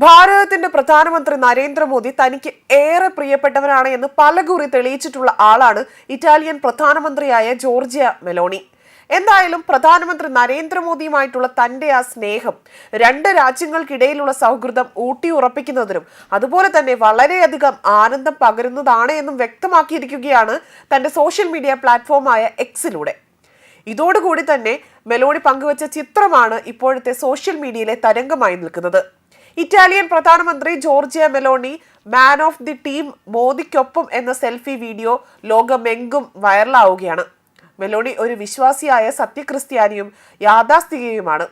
ഭാരതത്തിന്റെ പ്രധാനമന്ത്രി നരേന്ദ്രമോദി തനിക്ക് ഏറെ പ്രിയപ്പെട്ടവനാണ് എന്ന് പലകുറി തെളിയിച്ചിട്ടുള്ള ആളാണ് ഇറ്റാലിയൻ പ്രധാനമന്ത്രിയായ ജോർജിയ മെലോണി. എന്തായാലും പ്രധാനമന്ത്രി നരേന്ദ്രമോദിയുമായിട്ടുള്ള തന്റെ ആ സ്നേഹം രണ്ട് രാജ്യങ്ങൾക്കിടയിലുള്ള സൗഹൃദം ഊട്ടിയുറപ്പിക്കുന്നതിനും അതുപോലെ തന്നെ വളരെയധികം ആനന്ദം പകരുന്നതാണ് എന്നും വ്യക്തമാക്കിയിരിക്കുകയാണ് തന്റെ സോഷ്യൽ മീഡിയ പ്ലാറ്റ്ഫോമായ എക്സിലൂടെ. ഇതോടുകൂടി തന്നെ മെലോണി പങ്കുവച്ച ചിത്രമാണ് ഇപ്പോഴത്തെ സോഷ്യൽ മീഡിയയിലെ തരംഗമായി നിൽക്കുന്നത്. ഇറ്റാലിയൻ പ്രധാനമന്ത്രി Giorgia Meloni man of the team മോദിക്കൊപ്പം എന്ന സെൽഫി വീഡിയോ ലോകമെങ്കും വൈറലാവുകയാണ്. മെലോണി ഒരു വിശ്വാസിയായ സത്യക്രിസ്ത്യാനിയും യാഥാസ്ഥികയുമാണ്.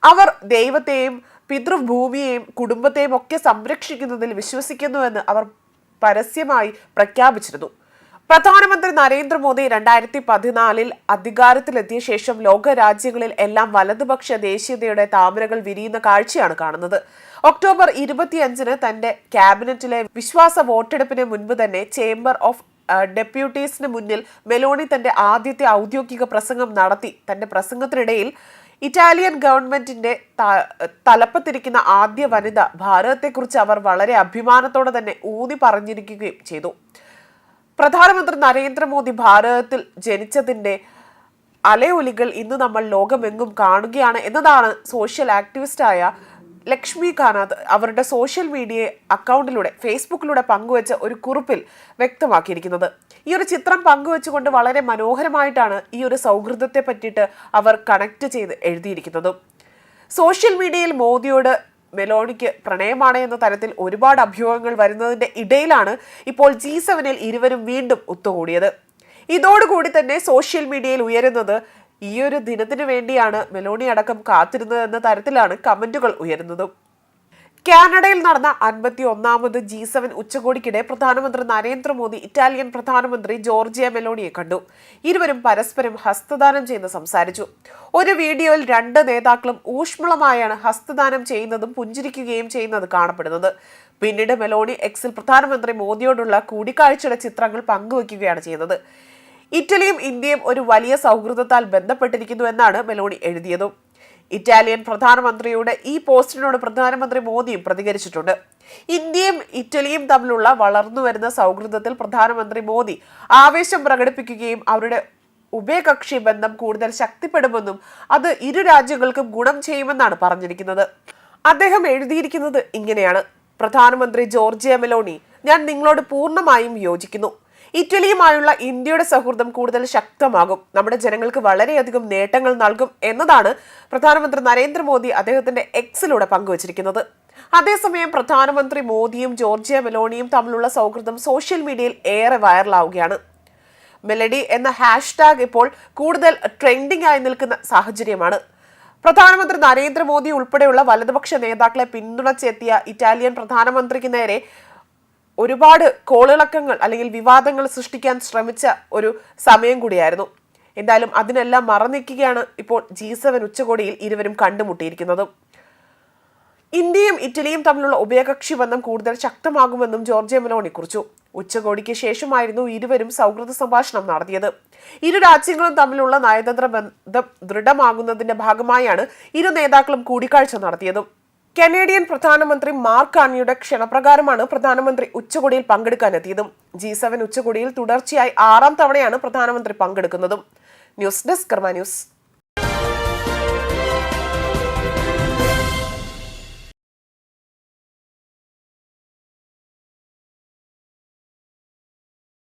അവർ ദൈവത്തെയും പിതൃഭൂമിയെയും കുടുംബത്തെയും ഒക്കെ സംരക്ഷിക്കുന്നതിൽ വിശ്വസിക്കുന്നുവെന്ന് അവർ പരസ്യമായി പ്രഖ്യാപിച്ചിരുന്നു. പ്രധാനമന്ത്രി നരേന്ദ്രമോദി 2014 അധികാരത്തിലെത്തിയ ശേഷം ലോക രാജ്യങ്ങളിൽ എല്ലാം വലതുപക്ഷ ദേശീയതയുടെ താമരകൾ വിരിയുന്ന കാഴ്ചയാണ് കാണുന്നത്. ഒക്ടോബർ 25 തന്റെ ക്യാബിനറ്റിലെ വിശ്വാസ വോട്ടെടുപ്പിന് മുൻപ് തന്നെ ചേംബർ ഓഫ് ഡെപ്യൂട്ടീസിന് മുന്നിൽ മെലോണി തന്റെ ആദ്യത്തെ ഔദ്യോഗിക പ്രസംഗം നടത്തി. തന്റെ പ്രസംഗത്തിനിടയിൽ ഇറ്റാലിയൻ ഗവൺമെന്റിന്റെ തലപ്പത്തിരിക്കുന്ന ആദ്യ വനിത ഭാരതത്തെക്കുറിച്ച് അവർ വളരെ അഭിമാനത്തോടെ തന്നെ ഊന്നി പറഞ്ഞിരിക്കുകയും ചെയ്തു. പ്രധാനമന്ത്രി നരേന്ദ്രമോദി ഭാരതത്തിൽ ജനിച്ചതിന്റെ അലയൊലികൾ ഇന്ന് നമ്മൾ ലോകമെങ്ങും കാണുകയാണ് എന്നതാണ് സോഷ്യൽ ആക്ടിവിസ്റ്റായ ലക്ഷ്മി കാനാഥ് അവരുടെ സോഷ്യൽ മീഡിയ അക്കൗണ്ടിലൂടെ ഫേസ്ബുക്കിലൂടെ പങ്കുവച്ച ഒരു കുറിപ്പിൽ വ്യക്തമാക്കിയിരിക്കുന്നത്. ഈ ഒരു ചിത്രം പങ്കുവെച്ചുകൊണ്ട് വളരെ മനോഹരമായിട്ടാണ് ഈ ഒരു സൗഹൃദത്തെ പറ്റിയിട്ട് അവർ കണക്ട് ചെയ്ത് എഴുതിയിരിക്കുന്നത്. സോഷ്യൽ മീഡിയയിൽ മോദിയോട് മെലോണിക്ക് പ്രണയമാണ് എന്ന തരത്തിൽ ഒരുപാട് അഭ്യൂഹങ്ങൾ വരുന്നതിന്റെ ഇടയിലാണ് ഇപ്പോൾ G7 ഇരുവരും വീണ്ടും ഒത്തുകൂടിയത്. ഇതോടുകൂടി തന്നെ സോഷ്യൽ മീഡിയയിൽ ഉയരുന്നത് ഈ ഒരു ദിനത്തിന് വേണ്ടിയാണ് മെലോണി അടക്കം കാത്തിരുന്നത് എന്ന തരത്തിലാണ് കമന്റുകൾ ഉയരുന്നതും. കാനഡയിൽ നടന്ന 51ാമത് G7 ഉച്ചകോടിക്കിടെ പ്രധാനമന്ത്രി നരേന്ദ്രമോദി ഇറ്റാലിയൻ പ്രധാനമന്ത്രി ജോർജിയ മെലോണിയെ കണ്ടു. ഇരുവരും പരസ്പരം ഹസ്തദാനം ചെയ്ത് സംസാരിച്ചു. ഒരു വീഡിയോയിൽ രണ്ട് നേതാക്കളും ഊഷ്മളമായാണ് ഹസ്തദാനം ചെയ്യുന്നതും പുഞ്ചിരിക്കുകയും ചെയ്യുന്നത് കാണപ്പെടുന്നത്. പിന്നീട് മെലോണി എക്സിൽ പ്രധാനമന്ത്രി മോദിയോടുള്ള കൂടിക്കാഴ്ചയുടെ ചിത്രങ്ങൾ പങ്കുവയ്ക്കുകയാണ് ചെയ്തത്. ഇറ്റലിയും ഇന്ത്യയും ഒരു വലിയ സൗഹൃദത്താൽ ബന്ധപ്പെട്ടിരിക്കുന്നു എന്നാണ് മെലോണി എഴുതിയതും. ഇറ്റാലിയൻ പ്രധാനമന്ത്രിയുടെ ഈ പോസ്റ്റിനോട് പ്രധാനമന്ത്രി മോദിയും പ്രതികരിച്ചിട്ടുണ്ട്. ഇന്ത്യയും ഇറ്റലിയും തമ്മിലുള്ള വളർന്നുവരുന്ന സൗഹൃദത്തിൽ പ്രധാനമന്ത്രി മോദി ആവേശം പ്രകടിപ്പിക്കുകയും അവരുടെ ഉഭയകക്ഷി ബന്ധം കൂടുതൽ ശക്തിപ്പെടുമെന്നും അത് ഇരു രാജ്യങ്ങൾക്കും ഗുണം ചെയ്യുമെന്നാണ് പറഞ്ഞിരിക്കുന്നത്. അദ്ദേഹം എഴുതിയിരിക്കുന്നത് ഇങ്ങനെയാണ്: പ്രധാനമന്ത്രി ജോർജിയ മെലോണി, ഞാൻ നിങ്ങളോട് പൂർണ്ണമായും യോജിക്കുന്നു. ഇറ്റലിയുമായുള്ള ഇന്ത്യയുടെ സൗഹൃദം കൂടുതൽ ശക്തമാകും, നമ്മുടെ ജനങ്ങൾക്ക് വളരെയധികം നേട്ടങ്ങൾ നൽകും എന്നതാണ് പ്രധാനമന്ത്രി നരേന്ദ്രമോദി അദ്ദേഹത്തിന്റെ എക്സിലൂടെ പങ്കുവച്ചിരിക്കുന്നത്. അതേസമയം പ്രധാനമന്ത്രി മോദിയും ജോർജിയ മെലോണിയും തമ്മിലുള്ള സൗഹൃദം സോഷ്യൽ മീഡിയയിൽ ഏറെ വൈറലാവുകയാണ്. മെലഡി എന്ന ഹാഷ്ടാഗ് ഇപ്പോൾ കൂടുതൽ ട്രെൻഡിംഗ് ആയി നിൽക്കുന്ന സാഹചര്യമാണ്. പ്രധാനമന്ത്രി നരേന്ദ്രമോദി ഉൾപ്പെടെയുള്ള വലതുപക്ഷ നേതാക്കളെ പിന്തുണച്ചെത്തിയ ഇറ്റാലിയൻ പ്രധാനമന്ത്രിക്ക് നേരെ ഒരുപാട് കോളിളക്കങ്ങൾ അല്ലെങ്കിൽ വിവാദങ്ങൾ സൃഷ്ടിക്കാൻ ശ്രമിച്ച ഒരു സമയം കൂടിയായിരുന്നു. എന്തായാലും അതിനെല്ലാം മറന്നിരിക്കുകയാണ് ഇപ്പോൾ G7 ഉച്ചകോടിയിൽ ഇരുവരും കണ്ടുമുട്ടിയിരിക്കുന്നതും. ഇന്ത്യയും ഇറ്റലിയും തമ്മിലുള്ള ഉഭയകക്ഷി ബന്ധം കൂടുതൽ ശക്തമാകുമെന്നും ജോർജിയ മെലോണി കുറിച്ചു. ഉച്ചകോടിക്ക് ശേഷമായിരുന്നു ഇരുവരും സൗഹൃദ സംഭാഷണം നടത്തിയത്. ഇരു രാജ്യങ്ങളും തമ്മിലുള്ള നയതന്ത്ര ബന്ധം ദൃഢമാകുന്നതിന്റെ ഭാഗമായാണ് ഇരു നേതാക്കളും കൂടിക്കാഴ്ച നടത്തിയതും. കനേഡിയൻ പ്രധാനമന്ത്രി മാർക്ക് കാർണിയുടെ ക്ഷണപ്രകാരമാണ് പ്രധാനമന്ത്രി ഉച്ചകോടിയിൽ പങ്കെടുക്കാനെത്തിയതും. G7 ഉച്ചകോടിയിൽ തുടർച്ചയായി 6ാം തവണയാണ് പ്രധാനമന്ത്രി പങ്കെടുക്കുന്നതും. ന്യൂസ് ഡെസ്ക് കർമ്മ ന്യൂസ്.